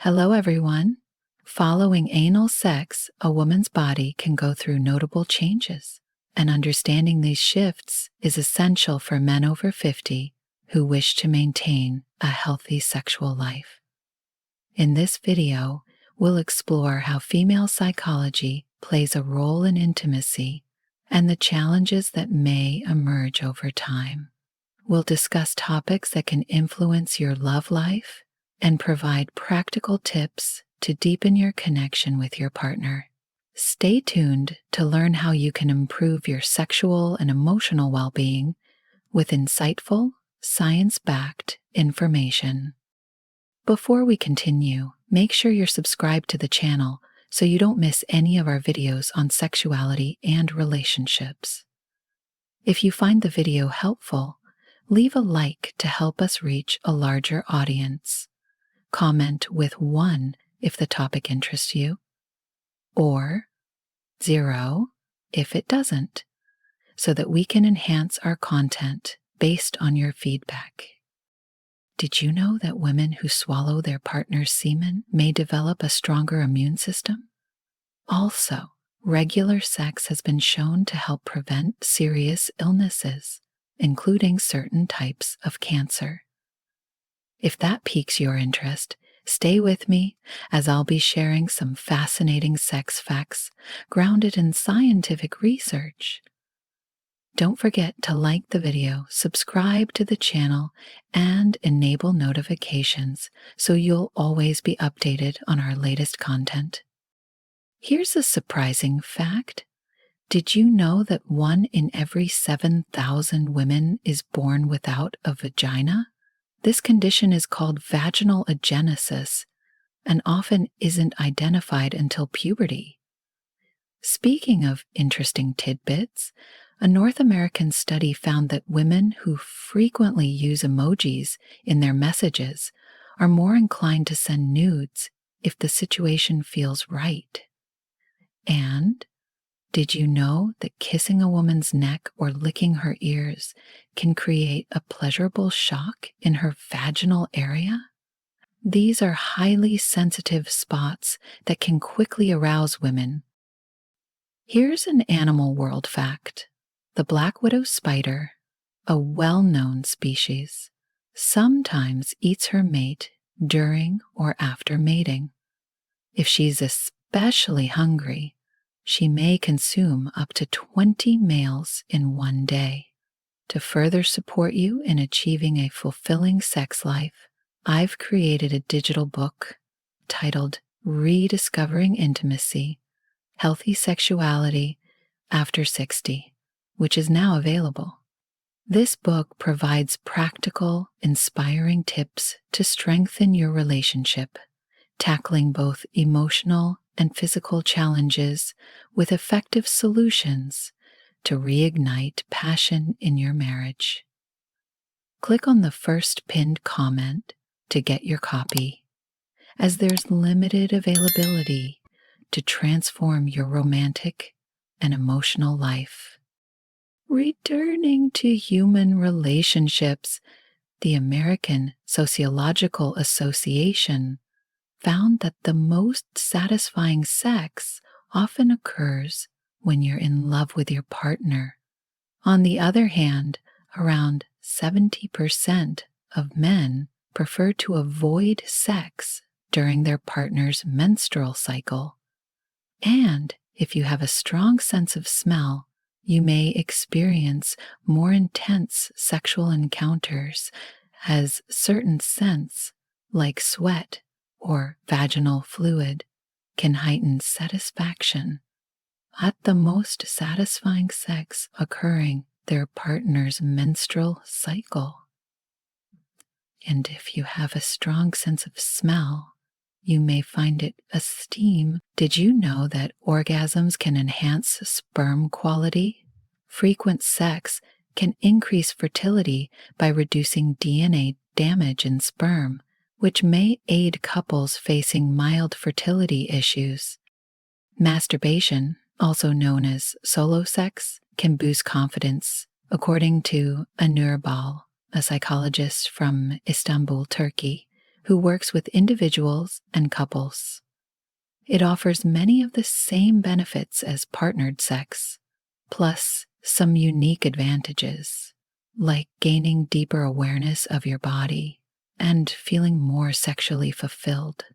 Hello, everyone. Following anal sex, a woman's body can go through notable changes, and understanding these shifts is essential for men over 50 who wish to maintain a healthy sexual life. In this video, we'll explore how female psychology plays a role in intimacy and the challenges that may emerge over time. We'll discuss topics that can influence your love life and provide practical tips to deepen your connection with your partner. Stay tuned to learn how you can improve your sexual and emotional well-being with insightful, science-backed information. Before we continue, make sure you're subscribed to the channel so you don't miss any of our videos on sexuality and relationships. If you find the video helpful, leave a like to help us reach a larger audience. Comment with 1 if the topic interests you, or 0 if it doesn't, so that we can enhance our content based on your feedback. Did you know that women who swallow their partner's semen may develop a stronger immune system? Also, regular sex has been shown to help prevent serious illnesses, including certain types of cancer. If that piques your interest, stay with me as I'll be sharing some fascinating sex facts grounded in scientific research. Don't forget to like the video, subscribe to the channel, and enable notifications so you'll always be updated on our latest content. Here's a surprising fact. Did you know that 1 in every 7,000 women is born without a vagina? This condition is called vaginal agenesis and often isn't identified until puberty. Speaking of interesting tidbits, a North American study found that women who frequently use emojis in their messages are more inclined to send nudes if the situation feels right. And did you know that kissing a woman's neck or licking her ears can create a pleasurable shock in her vaginal area? These are highly sensitive spots that can quickly arouse women. Here's an animal world fact. The black widow spider, a well-known species, sometimes eats her mate during or after mating. If she's especially hungry, she may consume up to 20 males in one day. To further support you in achieving a fulfilling sex life, I've created a digital book titled Rediscovering Intimacy, Healthy Sexuality After 60, which is now available. This book provides practical, inspiring tips to strengthen your relationship, tackling both emotional and physical challenges with effective solutions to reignite passion in your marriage. Click on the first pinned comment to get your copy, as there's limited availability to transform your romantic and emotional life. Returning to human relationships, the American Sociological Association found that the most satisfying sex often occurs when you're in love with your partner. On the other hand, around 70% of men prefer to avoid sex during their partner's menstrual cycle. And if you have a strong sense of smell, you may experience more intense sexual encounters, as certain scents, like sweat or vaginal fluid, can heighten satisfaction at the most satisfying sex occurring their partner's menstrual cycle. And if you have a strong sense of smell, you may find it esteem. Did you know that orgasms can enhance sperm quality? Frequent sex can increase fertility by reducing DNA damage in sperm, which may aid couples facing mild fertility issues. Masturbation, also known as solo sex, can boost confidence, according to Anur Bal, a psychologist from Istanbul, Turkey, who works with individuals and couples. It offers many of the same benefits as partnered sex, plus some unique advantages, like gaining deeper awareness of your body and feeling more sexually fulfilled.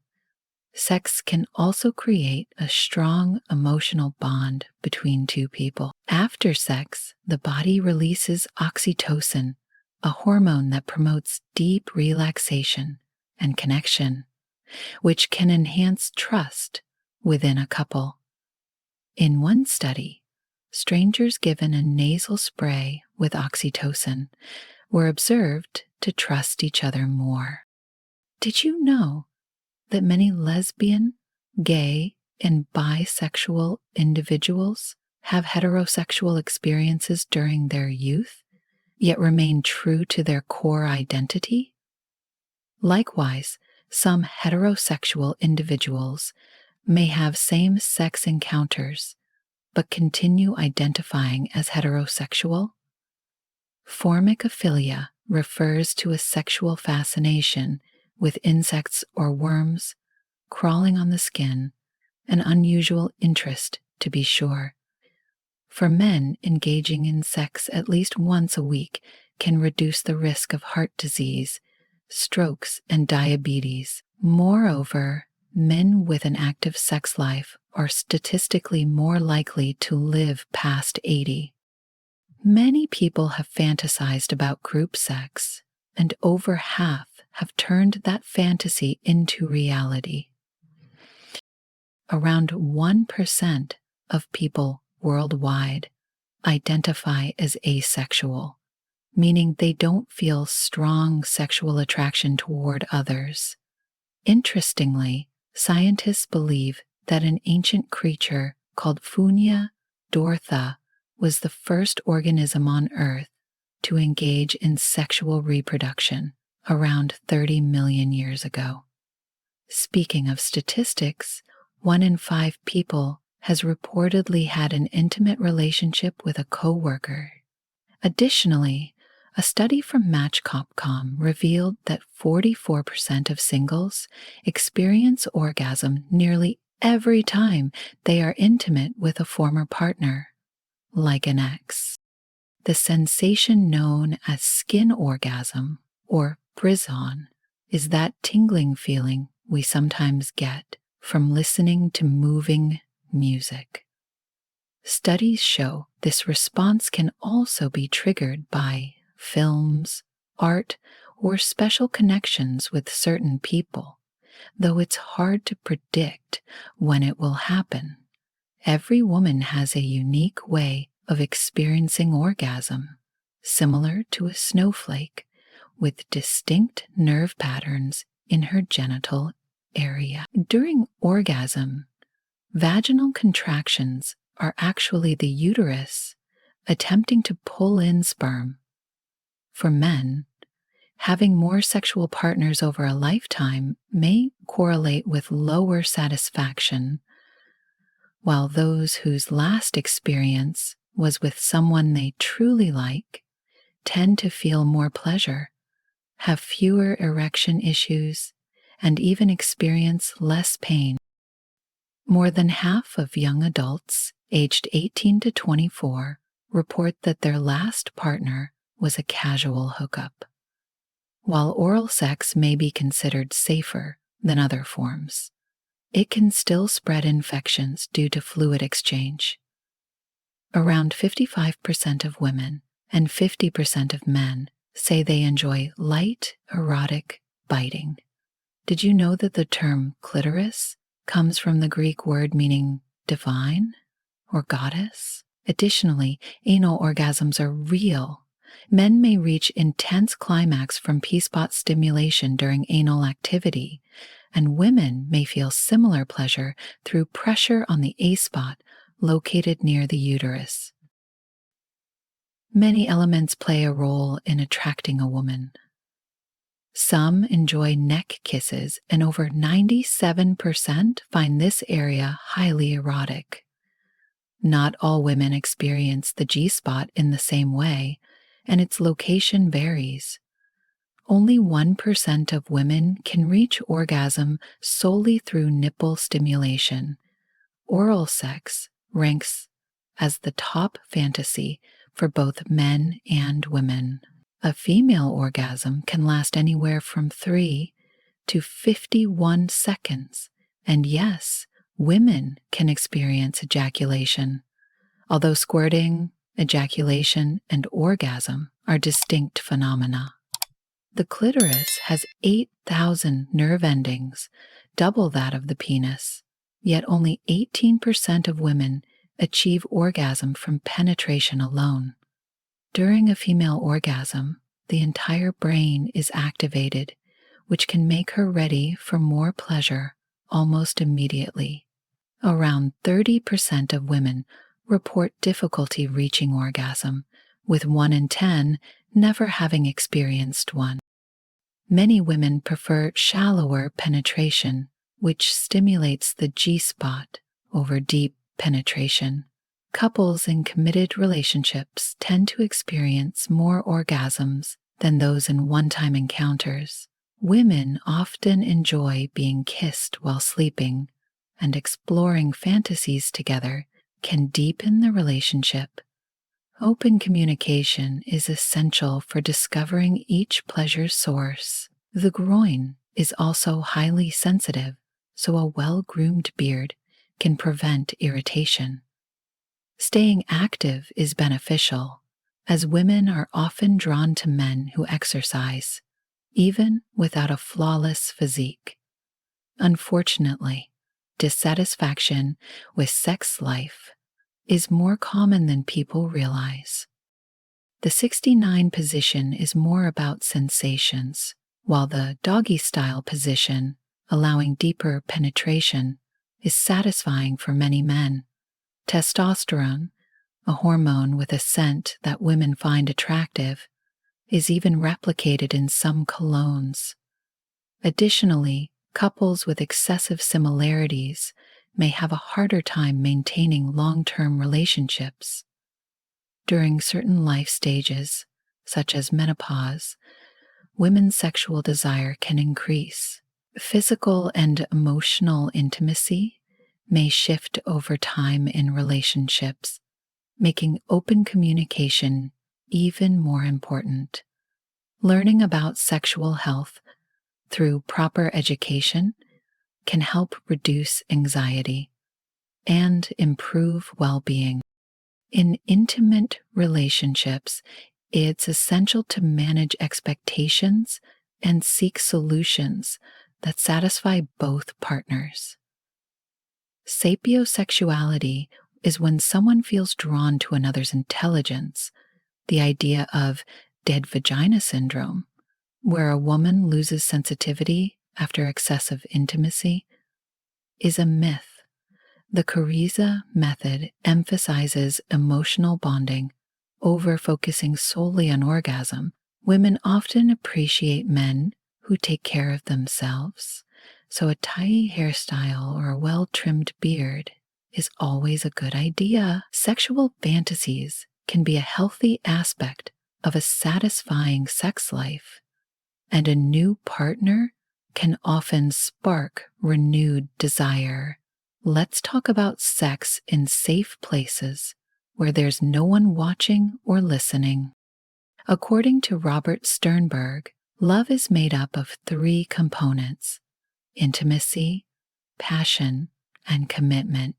Sex can also create a strong emotional bond between two people. After sex, the body releases oxytocin, a hormone that promotes deep relaxation and connection, which can enhance trust within a couple. In one study, strangers given a nasal spray with oxytocin were observed to trust each other more. Did you know that many lesbian, gay, and bisexual individuals have heterosexual experiences during their youth, yet remain true to their core identity? Likewise, some heterosexual individuals may have same-sex encounters, but continue identifying as heterosexual. Formicophilia refers to a sexual fascination with insects or worms, crawling on the skin, an unusual interest to be sure. For men, engaging in sex at least once a week can reduce the risk of heart disease, strokes, and diabetes. Moreover, men with an active sex life are statistically more likely to live past 80. Many people have fantasized about group sex, and over half have turned that fantasy into reality. Around 1% of people worldwide identify as asexual, meaning they don't feel strong sexual attraction toward others. Interestingly, scientists believe that an ancient creature called Funia dortha was the first organism on Earth to engage in sexual reproduction around 30 million years ago. Speaking of statistics, 1 in 5 people has reportedly had an intimate relationship with a coworker. Additionally, a study from Match.com revealed that 44% of singles experience orgasm nearly every time they are intimate with a former partner, like an ex. The sensation known as skin orgasm, or frisson, is that tingling feeling we sometimes get from listening to moving music. Studies show this response can also be triggered by films, art, or special connections with certain people, though it's hard to predict when it will happen. Every woman has a unique way of experiencing orgasm, similar to a snowflake, with distinct nerve patterns in her genital area. During orgasm, vaginal contractions are actually the uterus attempting to pull in sperm. For men, having more sexual partners over a lifetime may correlate with lower satisfaction, while those whose last experience was with someone they truly like tend to feel more pleasure, have fewer erection issues, and even experience less pain. More than half of young adults aged 18 to 24 report that their last partner was a casual hookup. While oral sex may be considered safer than other forms, it can still spread infections due to fluid exchange. Around 55% of women and 50% of men say they enjoy light, erotic biting. Did you know that the term clitoris comes from the Greek word meaning divine or goddess? Additionally, anal orgasms are real. Men may reach intense climax from P-spot stimulation during anal activity, and women may feel similar pleasure through pressure on the A-spot located near the uterus. Many elements play a role in attracting a woman. Some enjoy neck kisses, and over 97% find this area highly erotic. Not all women experience the G-spot in the same way, and its location varies. Only 1% of women can reach orgasm solely through nipple stimulation. Oral sex ranks as the top fantasy for both men and women. A female orgasm can last anywhere from 3 to 51 seconds, and yes, women can experience ejaculation. Although squirting, ejaculation, and orgasm are distinct phenomena. The clitoris has 8,000 nerve endings, double that of the penis, yet only 18% of women achieve orgasm from penetration alone. During a female orgasm, the entire brain is activated, which can make her ready for more pleasure almost immediately. Around 30% of women report difficulty reaching orgasm, with 1 in 10 never having experienced one. Many women prefer shallower penetration, which stimulates the G-spot over deep penetration. Couples in committed relationships tend to experience more orgasms than those in one-time encounters. Women often enjoy being kissed while sleeping, and exploring fantasies together can deepen the relationship. Open communication is essential for discovering each pleasure source. The groin is also highly sensitive, so a well-groomed beard can prevent irritation. Staying active is beneficial, as women are often drawn to men who exercise, even without a flawless physique. Unfortunately, dissatisfaction with sex life is more common than people realize. The 69 position is more about sensations, while the doggy-style position, allowing deeper penetration, is satisfying for many men. Testosterone, a hormone with a scent that women find attractive, is even replicated in some colognes. Additionally, couples with excessive similarities may have a harder time maintaining long-term relationships. During certain life stages, such as menopause, women's sexual desire can increase. Physical and emotional intimacy may shift over time in relationships, making open communication even more important. Learning about sexual health through proper education can help reduce anxiety and improve well-being. In intimate relationships, it's essential to manage expectations and seek solutions that satisfy both partners. Sapiosexuality is when someone feels drawn to another's intelligence, the idea of dead vagina syndrome, where a woman loses sensitivity after excessive intimacy, is a myth. The Kuriza method emphasizes emotional bonding over focusing solely on orgasm. Women often appreciate men who take care of themselves, so a tidy hairstyle or a well-trimmed beard is always a good idea. Sexual fantasies can be a healthy aspect of a satisfying sex life, and a new partner can often spark renewed desire. Let's talk about sex in safe places where there's no one watching or listening. According to Robert Sternberg, love is made up of 3 components: intimacy, passion, and commitment.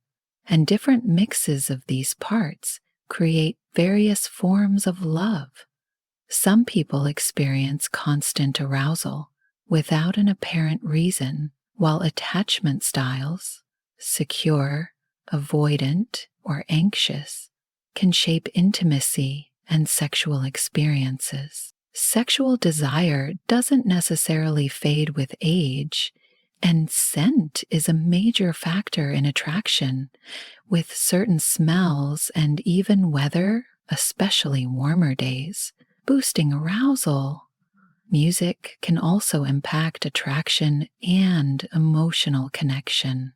And different mixes of these parts create various forms of love. Some people experience constant arousal without an apparent reason, while attachment styles, secure, avoidant, or anxious, can shape intimacy and sexual experiences. Sexual desire doesn't necessarily fade with age, and scent is a major factor in attraction, with certain smells and even weather, especially warmer days, boosting arousal. Music can also impact attraction and emotional connection.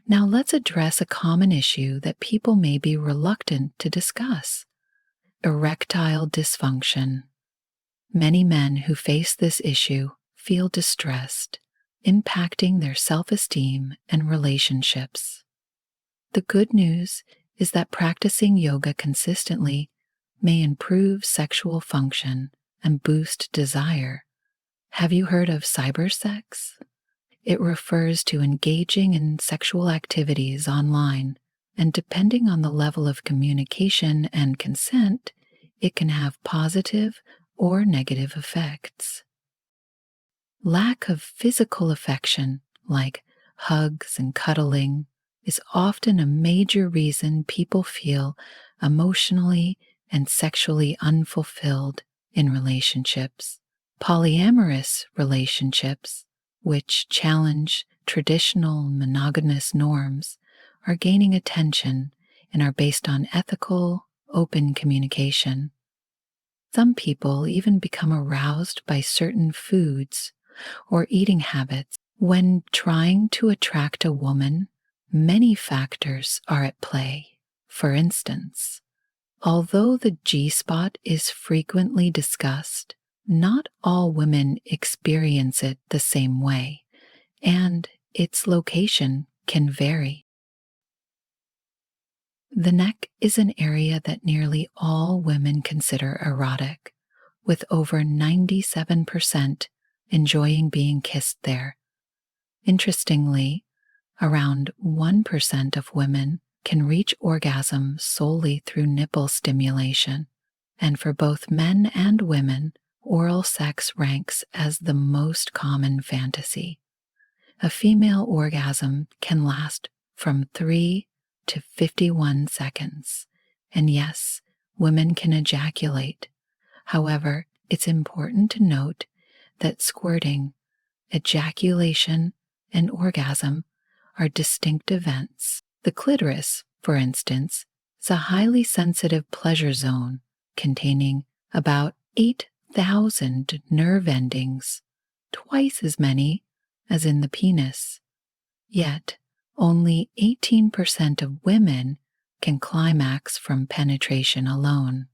Now let's address a common issue that people may be reluctant to discuss: erectile dysfunction. Many men who face this issue feel distressed, impacting their self-esteem and relationships. The good news is that practicing yoga consistently may improve sexual function and boost desire. Have you heard of cybersex? It refers to engaging in sexual activities online, and depending on the level of communication and consent, it can have positive or negative effects. Lack of physical affection, like hugs and cuddling, is often a major reason people feel emotionally and sexually unfulfilled in relationships. Polyamorous relationships, which challenge traditional monogamous norms, are gaining attention and are based on ethical, open communication. Some people even become aroused by certain foods or eating habits. When trying to attract a woman, many factors are at play. For instance, although the G-spot is frequently discussed, not all women experience it the same way, and its location can vary. The neck is an area that nearly all women consider erotic, with over 97% enjoying being kissed there. Interestingly, around 1% of women can reach orgasm solely through nipple stimulation, and for both men and women, oral sex ranks as the most common fantasy. A female orgasm can last from 3 to 51 seconds, and yes, women can ejaculate. However, it's important to note that squirting, ejaculation, and orgasm are distinct events. The clitoris, for instance, is a highly sensitive pleasure zone containing about 8,000 nerve endings, twice as many as in the penis. Yet, only 18% of women can climax from penetration alone.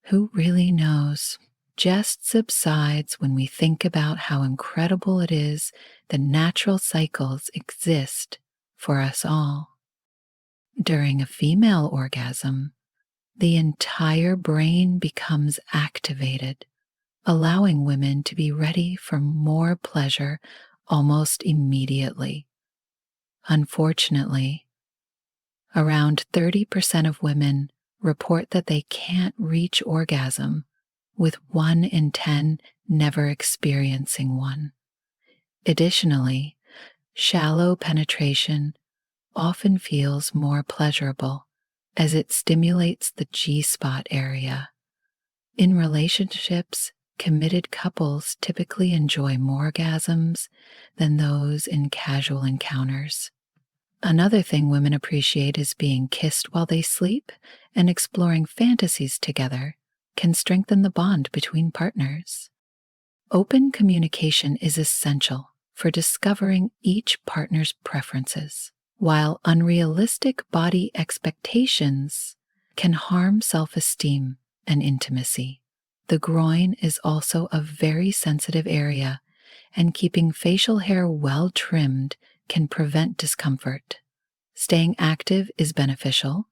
Who really knows? Just subsides when we think about how incredible it is that natural cycles exist for us all. During a female orgasm, the entire brain becomes activated, allowing women to be ready for more pleasure almost immediately. Unfortunately, around 30% of women report that they can't reach orgasm, with 1 in 10 never experiencing one. Additionally, shallow penetration often feels more pleasurable as it stimulates the G-spot area. In relationships, committed couples typically enjoy more orgasms than those in casual encounters. Another thing women appreciate is being kissed while they sleep, and exploring fantasies together can strengthen the bond between partners. Open communication is essential for discovering each partner's preferences. While unrealistic body expectations can harm self-esteem and intimacy, the groin is also a very sensitive area, and keeping facial hair well trimmed can prevent discomfort. Staying active is beneficial,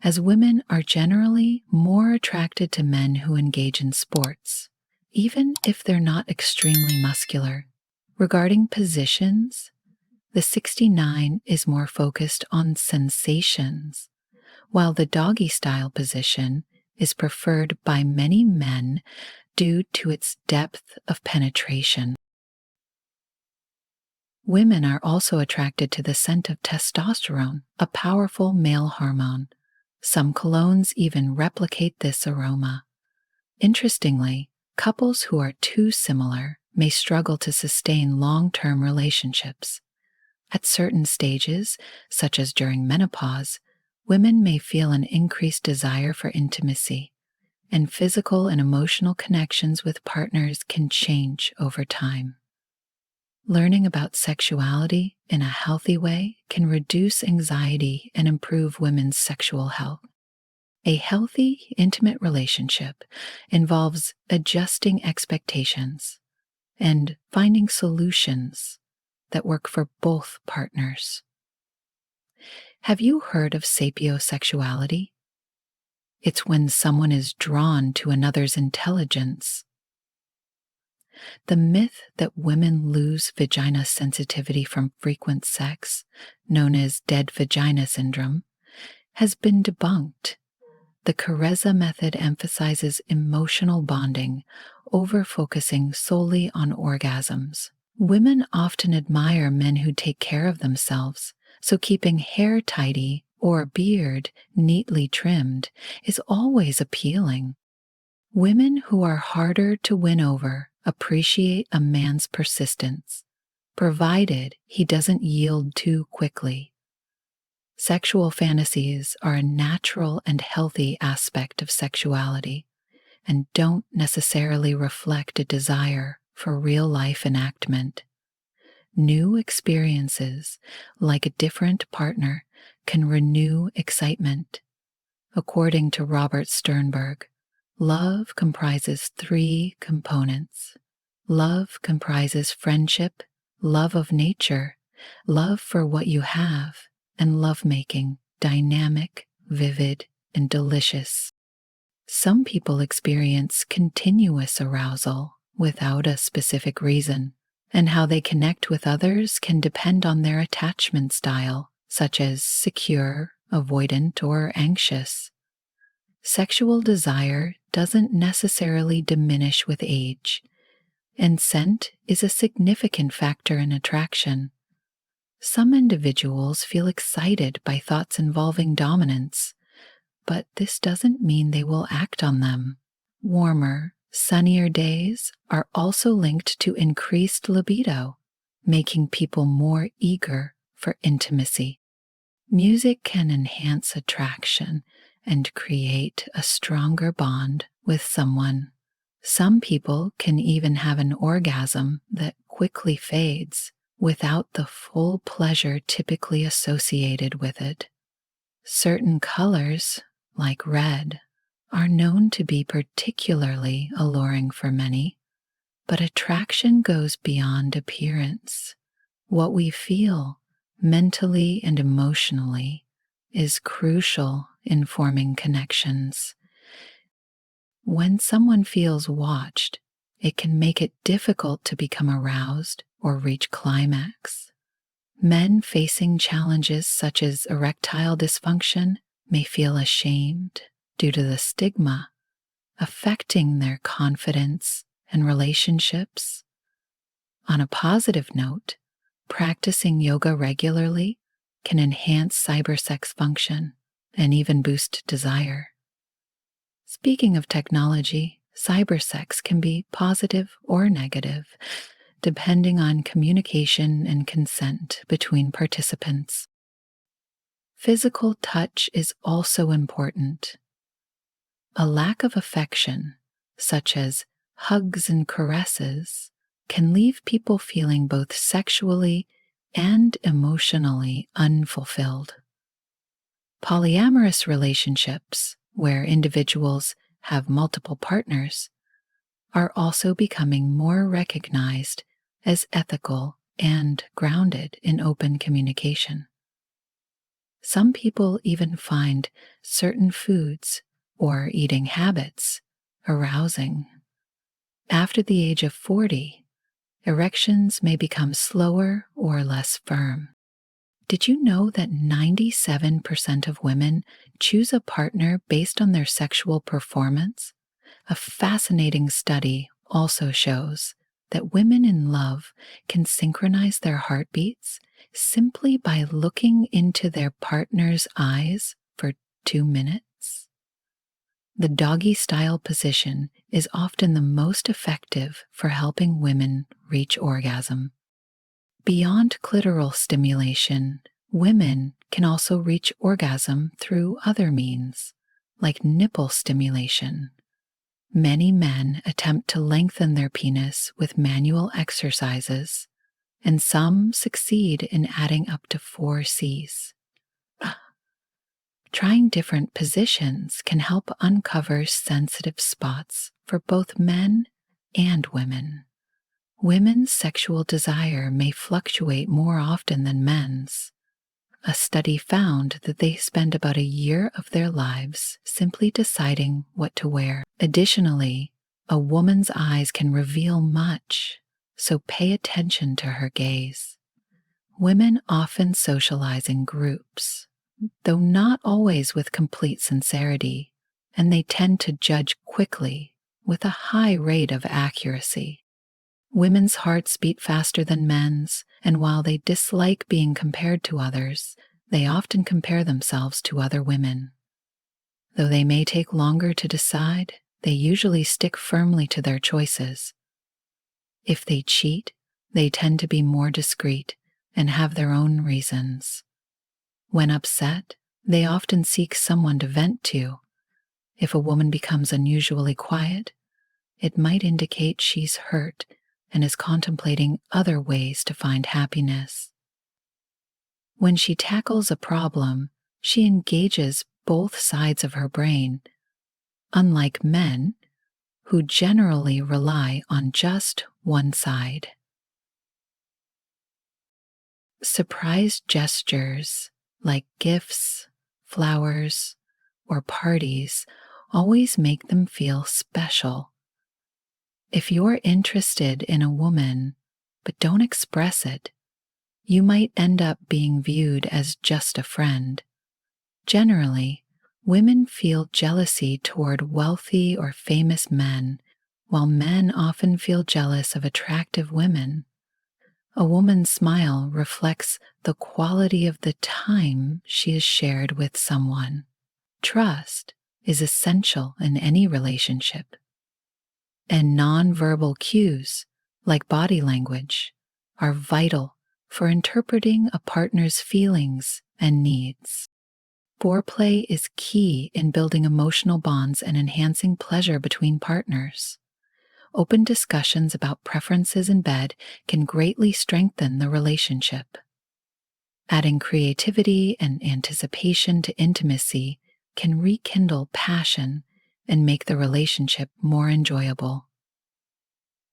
as women are generally more attracted to men who engage in sports, even if they're not extremely muscular. Regarding positions, the 69 is more focused on sensations, while the doggy style position is preferred by many men due to its depth of penetration. Women are also attracted to the scent of testosterone, a powerful male hormone. Some colognes even replicate this aroma. Interestingly, couples who are too similar may struggle to sustain long-term relationships. At certain stages, such as during menopause, women may feel an increased desire for intimacy, and physical and emotional connections with partners can change over time. Learning about sexuality in a healthy way can reduce anxiety and improve women's sexual health. A healthy, intimate relationship involves adjusting expectations and finding solutions that work for both partners. Have you heard of sapiosexuality? It's when someone is drawn to another's intelligence. The myth that women lose vagina sensitivity from frequent sex, known as dead vagina syndrome, has been debunked. The Carezza method emphasizes emotional bonding over focusing solely on orgasms. Women often admire men who take care of themselves, so keeping hair tidy or beard neatly trimmed is always appealing. Women who are harder to win over appreciate a man's persistence, provided he doesn't yield too quickly. Sexual fantasies are a natural and healthy aspect of sexuality and don't necessarily reflect a desire for real-life enactment. New experiences, like a different partner, can renew excitement. According to Robert Sternberg, love comprises 3 components. Love comprises friendship, love of nature, love for what you have, and lovemaking, dynamic, vivid, and delicious. Some people experience continuous arousal without a specific reason, and how they connect with others can depend on their attachment style, such as secure, avoidant, or anxious. Sexual desire doesn't necessarily diminish with age, and scent is a significant factor in attraction. Some individuals feel excited by thoughts involving dominance, but this doesn't mean they will act on them. Warmer, sunnier days are also linked to increased libido, making people more eager for intimacy. Music can enhance attraction and create a stronger bond with someone. Some people can even have an orgasm that quickly fades without the full pleasure typically associated with it. Certain colors, like red, are known to be particularly alluring for many, but attraction goes beyond appearance. What we feel, mentally and emotionally, is crucial in forming connections. When someone feels watched, it can make it difficult to become aroused or reach climax. Men facing challenges such as erectile dysfunction may feel ashamed due to the stigma, affecting their confidence and relationships. On a positive note, practicing yoga regularly can enhance cybersex function and even boost desire. Speaking of technology, cybersex can be positive or negative, depending on communication and consent between participants. Physical touch is also important. A lack of affection, such as hugs and caresses, can leave people feeling both sexually and emotionally unfulfilled. Polyamorous relationships, where individuals have multiple partners, are also becoming more recognized as ethical and grounded in open communication. Some people even find certain foods or eating habits arousing. After the age of 40, erections may become slower or less firm. Did you know that 97% of women choose a partner based on their sexual performance? A fascinating study also shows that women in love can synchronize their heartbeats simply by looking into their partner's eyes for 2 minutes. The doggy style position is often the most effective for helping women reach orgasm. Beyond clitoral stimulation, women can also reach orgasm through other means, like nipple stimulation. Many men attempt to lengthen their penis with manual exercises, and some succeed in adding up to 4 Cs. Trying different positions can help uncover sensitive spots for both men and women. Women's sexual desire may fluctuate more often than men's. A study found that they spend about a year of their lives simply deciding what to wear. Additionally, a woman's eyes can reveal much, so pay attention to her gaze. Women often socialize in groups, though not always with complete sincerity, and they tend to judge quickly with a high rate of accuracy. Women's hearts beat faster than men's, and while they dislike being compared to others, they often compare themselves to other women. Though they may take longer to decide, they usually stick firmly to their choices. If they cheat, they tend to be more discreet and have their own reasons. When upset, they often seek someone to vent to. If a woman becomes unusually quiet, it might indicate she's hurt and is contemplating other ways to find happiness. When she tackles a problem, she engages both sides of her brain, unlike men, who generally rely on just one side. Surprise gestures like gifts, flowers, or parties always make them feel special. If you're interested in a woman but don't express it, you might end up being viewed as just a friend. Generally, women feel jealousy toward wealthy or famous men, while men often feel jealous of attractive women. A woman's smile reflects the quality of the time she has shared with someone. Trust is essential in any relationship. And nonverbal cues, like body language, are vital for interpreting a partner's feelings and needs. Foreplay is key in building emotional bonds and enhancing pleasure between partners. Open discussions about preferences in bed can greatly strengthen the relationship. Adding creativity and anticipation to intimacy can rekindle passion and make the relationship more enjoyable.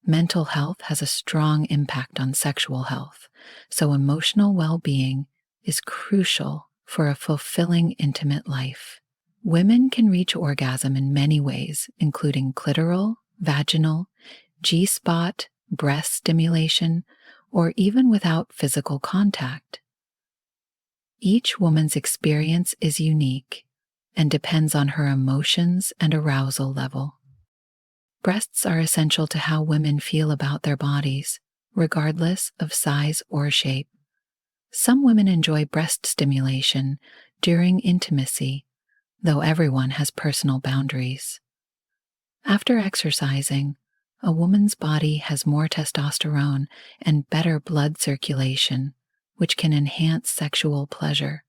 Mental health has a strong impact on sexual health, so emotional well-being is crucial for a fulfilling intimate life. Women can reach orgasm in many ways, including clitoral, vaginal, G-spot, breast stimulation, or even without physical contact. Each woman's experience is unique and depends on her emotions and arousal level. Breasts are essential to how women feel about their bodies, regardless of size or shape. Some women enjoy breast stimulation during intimacy, though everyone has personal boundaries. After exercising, a woman's body has more testosterone and better blood circulation, which can enhance sexual pleasure,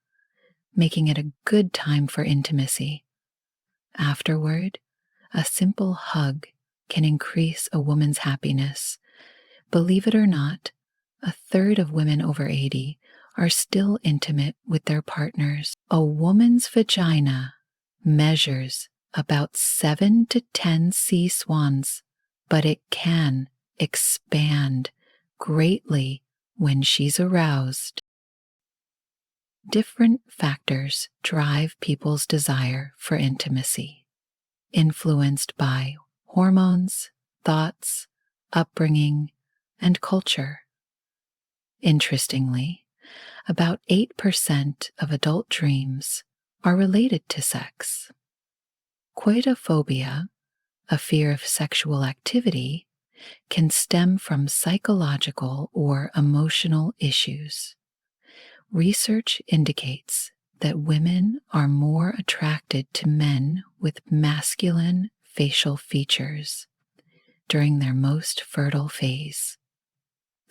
making it a good time for intimacy. Afterward, a simple hug can increase a woman's happiness. Believe it or not, a third of women over 80 are still intimate with their partners. A woman's vagina measures about 7 to 10 sea swans, but it can expand greatly when she's aroused. Different factors drive people's desire for intimacy, influenced by hormones, thoughts, upbringing, and culture. Interestingly, about 8% of adult dreams are related to sex. Coitophobia, a fear of sexual activity, can stem from psychological or emotional issues. Research indicates that women are more attracted to men with masculine facial features during their most fertile phase.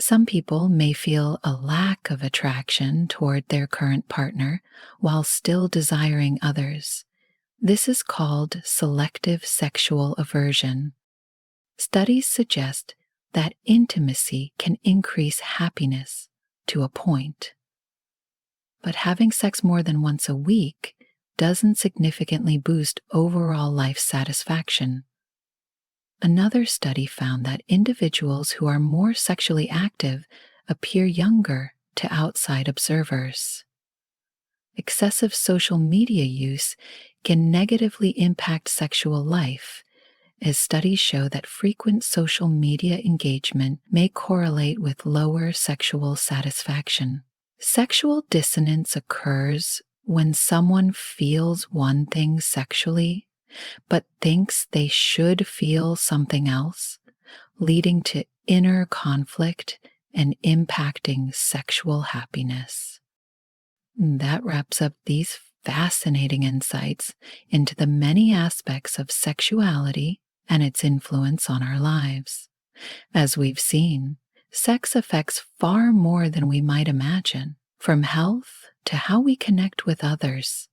Some people may feel a lack of attraction toward their current partner while still desiring others. This is called selective sexual aversion. Studies suggest that intimacy can increase happiness to a point. But having sex more than once a week doesn't significantly boost overall life satisfaction. Another study found that individuals who are more sexually active appear younger to outside observers. Excessive social media use can negatively impact sexual life, as studies show that frequent social media engagement may correlate with lower sexual satisfaction. Sexual dissonance occurs when someone feels one thing sexually but thinks they should feel something else, leading to inner conflict and impacting sexual happiness. That wraps up these fascinating insights into the many aspects of sexuality and its influence on our lives. As we've seen, sex affects far more than we might imagine, from health to how we connect with others.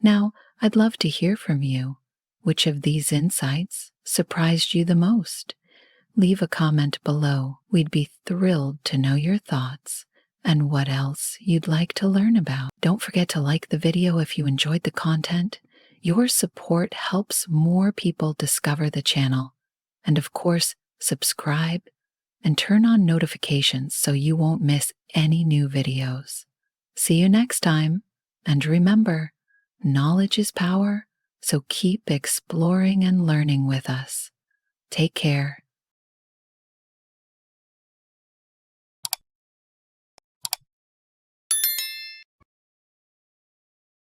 Now, I'd love to hear from you. Which of these insights surprised you the most? Leave a comment below. We'd be thrilled to know your thoughts and what else you'd like to learn about. Don't forget to like the video if you enjoyed the content. Your support helps more people discover the channel. And of course, subscribe and turn on notifications so you won't miss any new videos. See you next time. And remember, knowledge is power, so keep exploring and learning with us. Take care